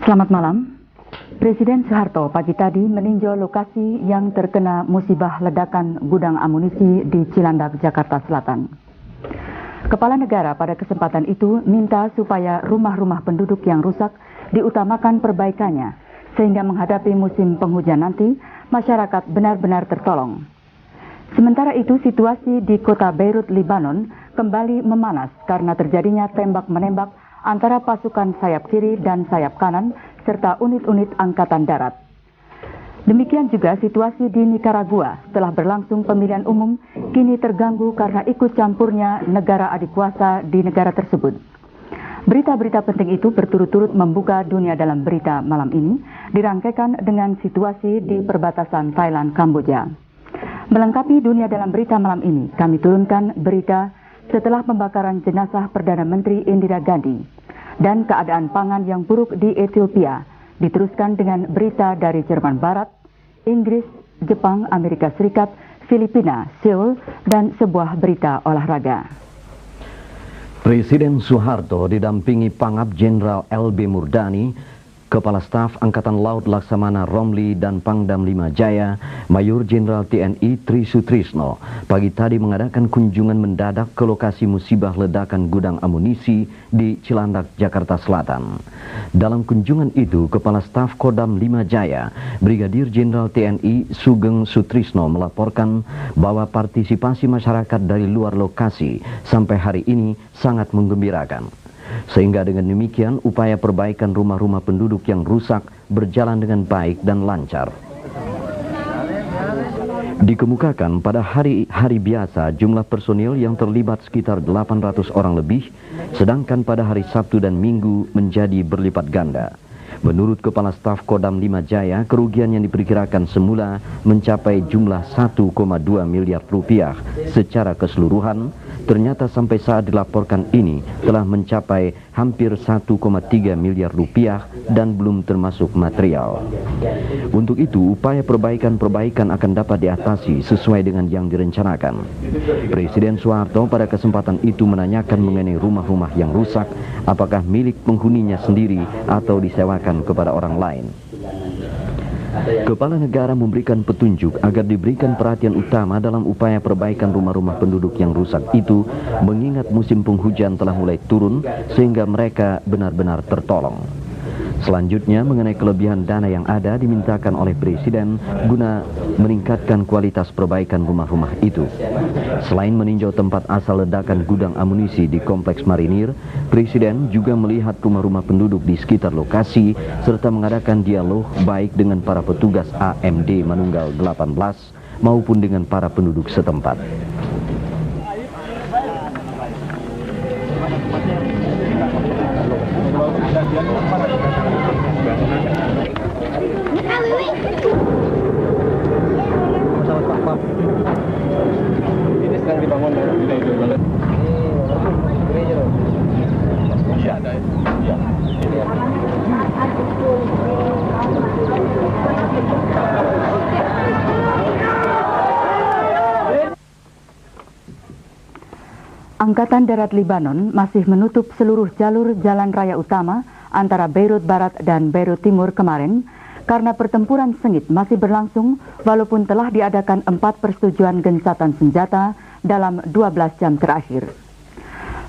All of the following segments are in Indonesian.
Selamat malam. Presiden Soeharto pagi tadi meninjau lokasi yang terkena musibah ledakan gudang amunisi di Cilandak, Jakarta Selatan. Kepala negara pada kesempatan itu minta supaya rumah-rumah penduduk yang rusak diutamakan perbaikannya, sehingga menghadapi musim penghujan nanti, masyarakat benar-benar tertolong. Sementara itu, situasi di kota Beirut, Lebanon kembali memanas karena terjadinya tembak-menembak antara pasukan sayap kiri dan sayap kanan, serta unit-unit angkatan darat. Demikian juga situasi di Nicaragua setelah berlangsung pemilihan umum, kini terganggu karena ikut campurnya negara adik kuasa di negara tersebut. Berita-berita penting itu berturut-turut membuka dunia dalam berita malam ini, dirangkaikan dengan situasi di perbatasan Thailand-Kamboja. Melengkapi dunia dalam berita malam ini, kami turunkan berita setelah pembakaran jenazah Perdana Menteri Indira Gandhi dan keadaan pangan yang buruk di Ethiopia, diteruskan dengan berita dari Jerman Barat, Inggris, Jepang, Amerika Serikat, Filipina, Seoul, dan sebuah berita olahraga. Presiden Soeharto didampingi Pangap Jenderal LB Murdani, Kepala Staf Angkatan Laut Laksamana Romli dan Pangdam 5 Jaya, Mayor Jenderal TNI Tri Sutrisno, pagi tadi mengadakan kunjungan mendadak ke lokasi musibah ledakan gudang amunisi di Cilandak, Jakarta Selatan. Dalam kunjungan itu, Kepala Staf Kodam 5 Jaya, Brigadir Jenderal TNI Sugeng Sutrisno melaporkan bahwa partisipasi masyarakat dari luar lokasi sampai hari ini sangat menggembirakan. Sehingga dengan demikian upaya perbaikan rumah-rumah penduduk yang rusak berjalan dengan baik dan lancar. Dikemukakan pada hari-hari biasa jumlah personil yang terlibat sekitar 800 orang lebih, sedangkan pada hari Sabtu dan Minggu menjadi berlipat ganda. Menurut Kepala Staf Kodam 5 Jaya, kerugian yang diperkirakan semula mencapai jumlah 1,2 miliar rupiah secara keseluruhan, ternyata sampai saat dilaporkan ini telah mencapai hampir 1,3 miliar rupiah dan belum termasuk material. Untuk itu, upaya perbaikan-perbaikan akan dapat diatasi sesuai dengan yang direncanakan. Presiden Soeharto pada kesempatan itu menanyakan mengenai rumah-rumah yang rusak, apakah milik penghuninya sendiri atau disewakan kepada orang lain. Kepala negara memberikan petunjuk agar diberikan perhatian utama dalam upaya perbaikan rumah-rumah penduduk yang rusak itu, mengingat musim penghujan telah mulai turun sehingga mereka benar-benar tertolong. Selanjutnya, mengenai kelebihan dana yang ada dimintakan oleh Presiden guna meningkatkan kualitas perbaikan rumah-rumah itu. Selain meninjau tempat asal ledakan gudang amunisi di Kompleks Marinir, Presiden juga melihat rumah-rumah penduduk di sekitar lokasi serta mengadakan dialog baik dengan para petugas AMD Manunggal 18 maupun dengan para penduduk setempat. Ini sedang dibangun masih ada ya. Angkatan Darat Lebanon masih menutup seluruh jalur jalan raya utama antara Beirut Barat dan Beirut Timur kemarin karena pertempuran sengit masih berlangsung walaupun telah diadakan 4 persetujuan gencatan senjata dalam 12 jam terakhir.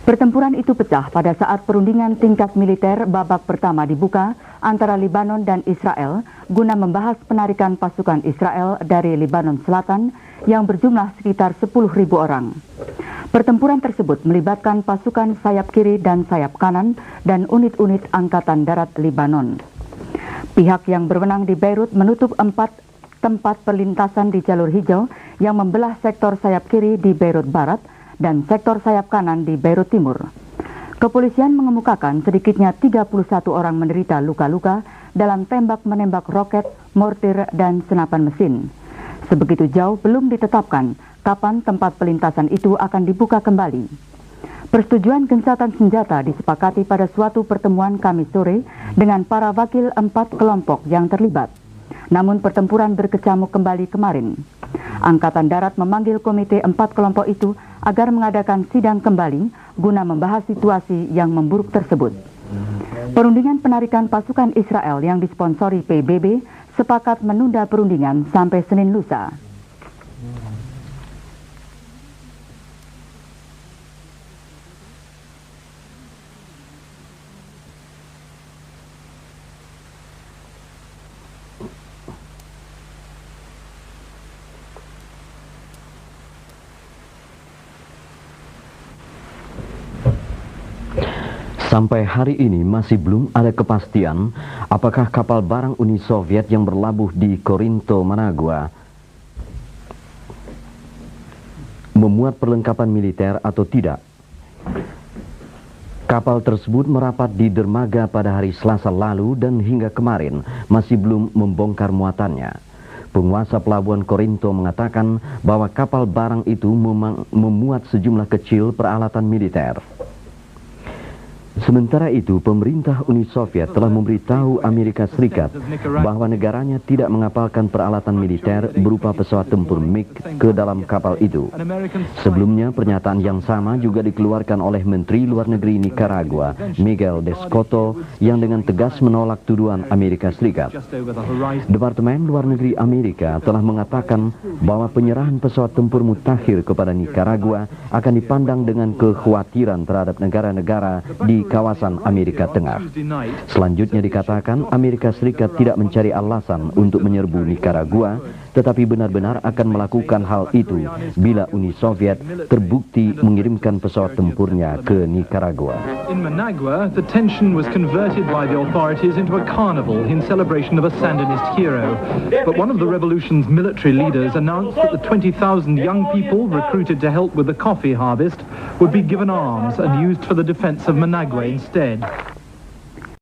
Pertempuran itu pecah pada saat perundingan tingkat militer babak pertama dibuka antara Lebanon dan Israel guna membahas penarikan pasukan Israel dari Lebanon Selatan yang berjumlah sekitar 10.000 orang. Pertempuran tersebut melibatkan pasukan sayap kiri dan sayap kanan dan unit-unit Angkatan Darat Lebanon. Pihak yang berwenang di Beirut menutup 4 tempat perlintasan di jalur hijau yang membelah sektor sayap kiri di Beirut Barat dan sektor sayap kanan di Beirut Timur. Kepolisian mengemukakan sedikitnya 31 orang menderita luka-luka dalam tembak-menembak roket, mortir, dan senapan mesin. Sebegitu jauh belum ditetapkan kapan tempat pelintasan itu akan dibuka kembali. Persetujuan gencatan senjata disepakati pada suatu pertemuan Kamis sore dengan para wakil 4 kelompok yang terlibat. Namun pertempuran berkecamuk kembali kemarin. Angkatan Darat memanggil komite 4 kelompok itu agar mengadakan sidang kembali guna membahas situasi yang memburuk tersebut. Perundingan penarikan pasukan Israel yang disponsori PBB sepakat menunda perundingan sampai Senin lusa. Sampai hari ini masih belum ada kepastian apakah kapal barang Uni Soviet yang berlabuh di Corinto, Managua memuat perlengkapan militer atau tidak. Kapal tersebut merapat di dermaga pada hari Selasa lalu dan hingga kemarin masih belum membongkar muatannya. Penguasa pelabuhan Corinto mengatakan bahwa kapal barang itu memuat sejumlah kecil peralatan militer. Sementara itu, pemerintah Uni Soviet telah memberitahu Amerika Serikat bahwa negaranya tidak mengapalkan peralatan militer berupa pesawat tempur MiG ke dalam kapal itu. Sebelumnya, pernyataan yang sama juga dikeluarkan oleh Menteri Luar Negeri Nicaragua, Miguel Descoto, yang dengan tegas menolak tuduhan Amerika Serikat. Departemen Luar Negeri Amerika telah mengatakan bahwa penyerahan pesawat tempur mutakhir kepada Nicaragua akan dipandang dengan kekhawatiran terhadap negara-negara di kawasan Amerika Tengah. Selanjutnya dikatakan Amerika Serikat tidak mencari alasan untuk menyerbu Nicaragua, tetapi benar-benar akan melakukan hal itu bila Uni Soviet terbukti mengirimkan pesawat tempurnya ke Nicaragua. In Managua, the tension was converted by the authorities into a carnival in celebration of a Sandinist hero. But one of the revolution's military leaders announced that the 20,000 young people recruited to help with the coffee harvest would be given arms and used for the defense of Managua instead.